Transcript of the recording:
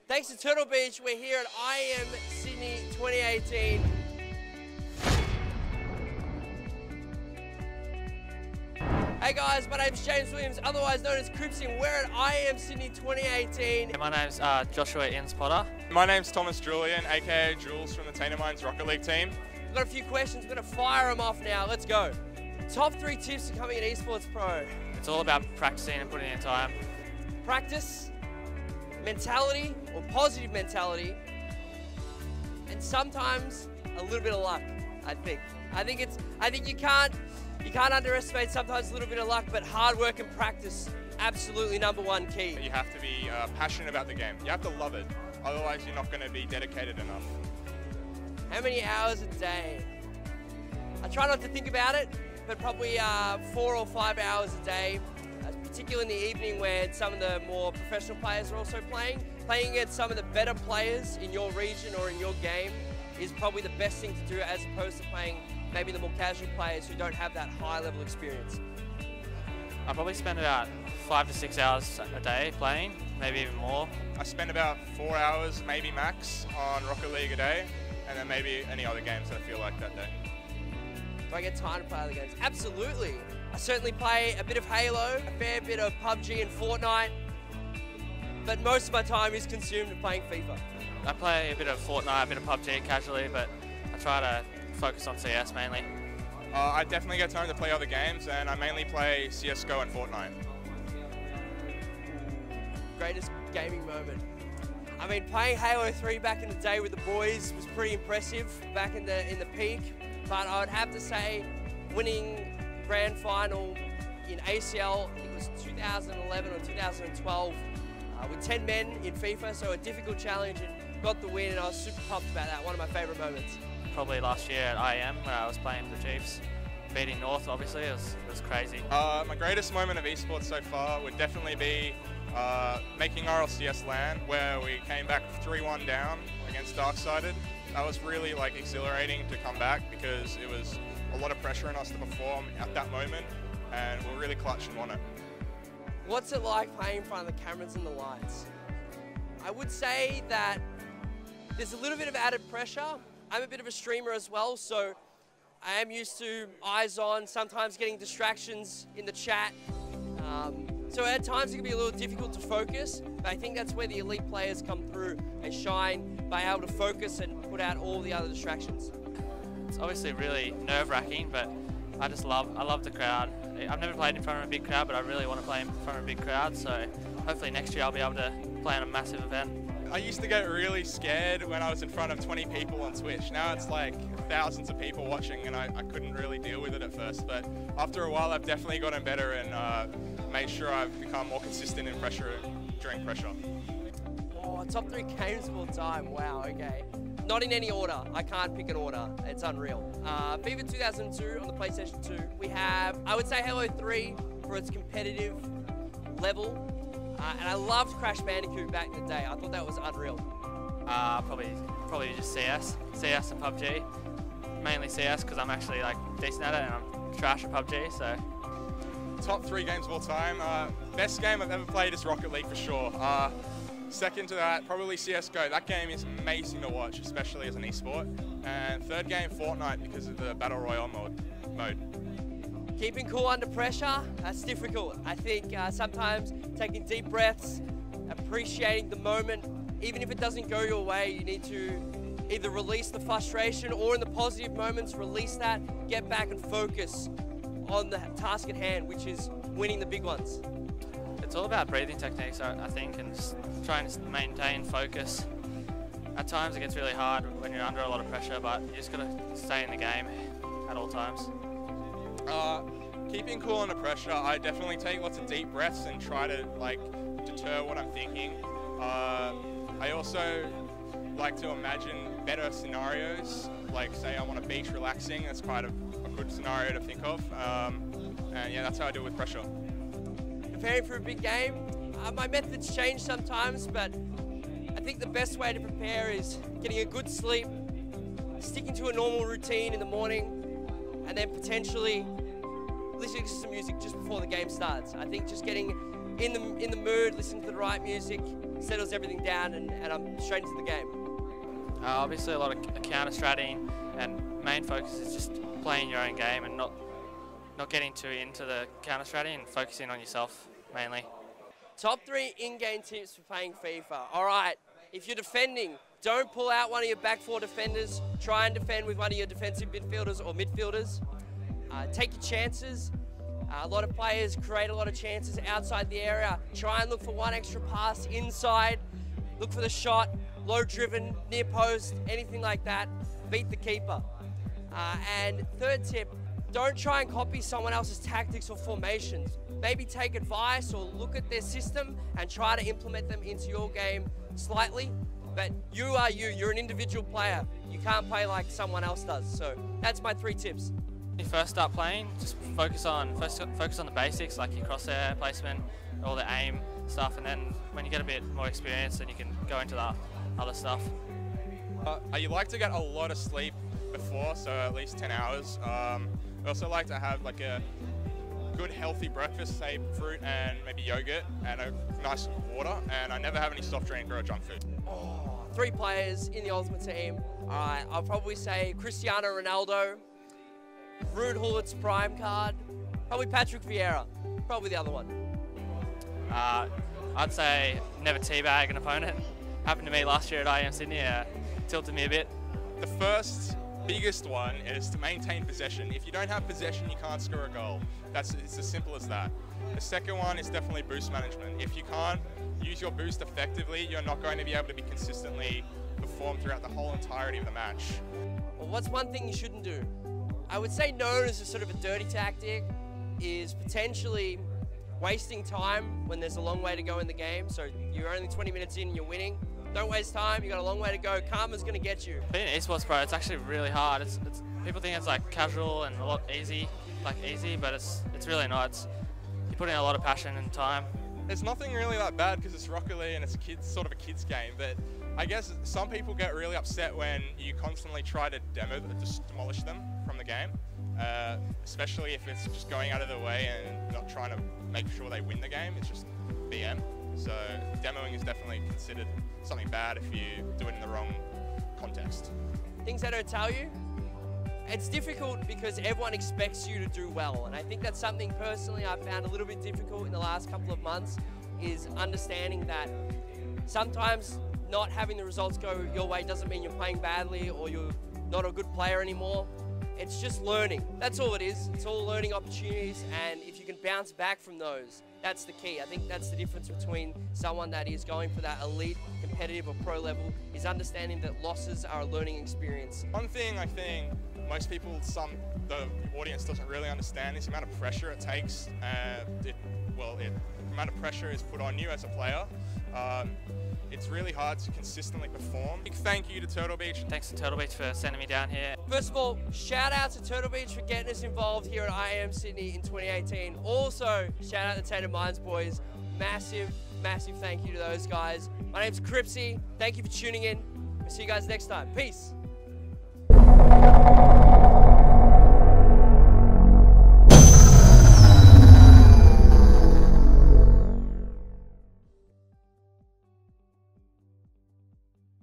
Thanks to Turtle Beach, we're here at IEM Sydney 2018. Hey guys, my name's James Williams, otherwise known as Cripsy, and we're at IEM Sydney 2018. My name's Joshua Potter. My name's Thomas Julian, aka Julz from the Tainted Rocket League team. We've got a few questions, we're going to fire them off now. Let's go. Top 3 tips to becoming an esports pro. It's all about practicing and putting in time. Practice, mentality, or positive mentality, and sometimes a little bit of luck, I think. I think you can't underestimate sometimes a little bit of luck, but hard work and practice, absolutely #1 key. You have to be passionate about the game. You have to love it, otherwise you're not going to be dedicated enough. How many hours a day? I try not to think about it, but probably 4 or 5 hours a day, particularly in the evening when some of the more professional players are also playing. Playing against some of the better players in your region or in your game is probably the best thing to do, as opposed to playing maybe the more casual players who don't have that high level experience. I probably spend about 5 to 6 hours a day playing, maybe even more. I spend about 4 hours, maybe max, on Rocket League a day, and then maybe any other games that I feel like that day. Do I get time to play other games? Absolutely. I certainly play a bit of Halo, a fair bit of PUBG and Fortnite, but most of my time is consumed in playing FIFA. I play a bit of Fortnite, a bit of PUBG casually, but I try to focus on CS mainly. I definitely get time to play other games, and I mainly play CSGO and Fortnite. Greatest gaming moment. I mean, playing Halo 3 back in the day with the boys was pretty impressive back in the peak, but I would have to say winning grand final in ACL, I think it was 2011 or 2012, with 10 men in FIFA, so a difficult challenge, and got the win, and I was super pumped about that. One of my favourite moments. Probably last year at IEM when I was playing for the Chiefs. Beating North, obviously, it was crazy. My greatest moment of esports so far would definitely be making RLCS LAN, where we came back 3-1 down against Darksided. That was really exhilarating to come back, because it was a lot of pressure on us to perform at that moment, and we were really clutch and won it. What's it like playing in front of the cameras and the lights? I would say that there's a little bit of added pressure. I'm a bit of a streamer as well, so I am used to eyes on, sometimes getting distractions in the chat. So at times it can be a little difficult to focus, but I think that's where the elite players come through and shine by able to focus and put out all the other distractions. It's obviously really nerve-wracking, but I love the crowd. I've never played in front of a big crowd, but I really want to play in front of a big crowd, so hopefully next year I'll be able to play in a massive event. I used to get really scared when I was in front of 20 people on Twitch. Now it's like thousands of people watching, and I couldn't really deal with it at first, but after a while I've definitely gotten better and made sure I've become more consistent in pressure during pressure. Oh, top 3 games of all time, wow, okay. Not in any order, I can't pick an order, it's unreal. FIFA 2002 on the PlayStation 2. We have, I would say, Halo 3 for its competitive level. And I loved Crash Bandicoot back in the day. I thought that was unreal. Probably just CS and PUBG. Mainly CS, because I'm actually decent at it, and I'm trash at PUBG. So. Top 3 games of all time. Best game I've ever played is Rocket League for sure. Second to that, probably CSGO. That game is amazing to watch, especially as an esport. And third game, Fortnite, because of the Battle Royale mode. Keeping cool under pressure, that's difficult. I think sometimes taking deep breaths, appreciating the moment, even if it doesn't go your way, you need to either release the frustration, or in the positive moments, release that, get back and focus on the task at hand, which is winning the big ones. It's all about breathing techniques, I think, and just trying to maintain focus. At times it gets really hard when you're under a lot of pressure, but you just got to stay in the game at all times. Keeping cool under pressure, I definitely take lots of deep breaths and try to deter what I'm thinking. I also like to imagine better scenarios, like say I'm on a beach relaxing. That's quite a good scenario to think of, and yeah, that's how I do it with pressure. Preparing for a big game, my methods change sometimes, but I think the best way to prepare is getting a good sleep, sticking to a normal routine in the morning, and then potentially listening to some music just before the game starts. I think just getting in the mood, listening to the right music, settles everything down, and I'm straight into the game. Obviously a lot of counter stratting, and main focus is just playing your own game and not getting too into the counter stratting and focusing on yourself mainly. Top 3 in-game tips for playing FIFA. All right, if you're defending, don't pull out one of your back 4 defenders. Try and defend with one of your defensive midfielders or midfielders. Take your chances. A lot of players create a lot of chances outside the area. Try and look for one extra pass inside. Look for the shot, low driven, near post, anything like that. Beat the keeper. And third tip, don't try and copy someone else's tactics or formations. Maybe take advice or look at their system and try to implement them into your game slightly. But you are you, you're an individual player. You can't play like someone else does. So that's my 3 tips. When you first start playing, just focus on the basics, like your crosshair placement, all the aim stuff, and then when you get a bit more experience, then you can go into the other stuff. You like to get a lot of sleep before, so at least 10 hours. I also like to have like a good healthy breakfast, say fruit and maybe yogurt and a nice water, and I never have any soft drink or junk food. 3 players in the Ultimate Team. I'll probably say Cristiano Ronaldo, Ruud Gullit's prime card, probably Patrick Vieira, probably the other one. I'd say never teabag an opponent. Happened to me last year at IEM Sydney, tilted me a bit. The first biggest one is to maintain possession. If you don't have possession, you can't score a goal. It's as simple as that. The second one is definitely boost management. If you can't use your boost effectively, you're not going to be able to be consistently perform throughout the whole entirety of the match. Well, what's one thing you shouldn't do? I would say known as a sort of a dirty tactic is potentially wasting time when there's a long way to go in the game. So you're only 20 minutes in and you're winning. Don't waste time, you got a long way to go. Karma's gonna get you. Being an esports pro, it's actually really hard. People think it's like casual and a lot easy, but it's really not. You put in a lot of passion and time. There's nothing really that bad because it's Rocket League and it's sort of a kid's game, but I guess some people get really upset when you constantly try to just demolish them from the game, especially if it's just going out of their way and not trying to make sure they win the game. It's just BM. So demoing is definitely considered something bad if you do it in the wrong context. Things they don't tell you, it's difficult because everyone expects you to do well. And I think that's something personally I've found a little bit difficult in the last couple of months, is understanding that sometimes not having the results go your way doesn't mean you're playing badly or you're not a good player anymore. It's just learning. That's all it is. It's all learning opportunities, and if you can bounce back from those, that's the key. I think that's the difference between someone that is going for that elite, competitive or pro level, is understanding that losses are a learning experience. One thing I think most people, the audience doesn't really understand is the amount of pressure it takes. The amount of pressure is put on you as a player. It's really hard to consistently perform. Big thank you to Turtle Beach. Thanks to Turtle Beach for sending me down here. First of all, shout out to Turtle Beach for getting us involved here at IEM Sydney in 2018. Also, shout out to Tainted Minds boys. Massive, massive thank you to those guys. My name's Cripsy. Thank you for tuning in. We'll see you guys next time. Peace.